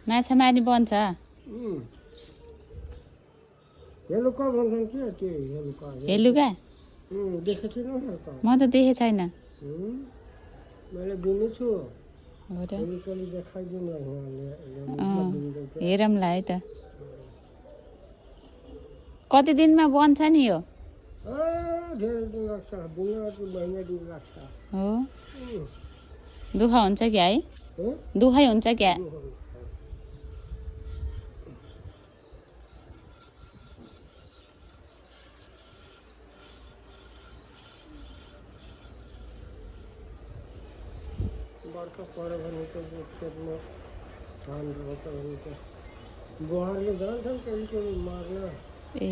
माछा मार्ने बन्छ हेलुका म त देखेको छैन हेरौँला है त कति दिनमा बन्छ नि यो हो दुःख हुन्छ क्या है दुःखै हुन्छ क्या बर्खा पऱ्यो भने त खेतमा धान रोप्यो भने त बुहारले जान्छन् कहिले कहिले मार्न ए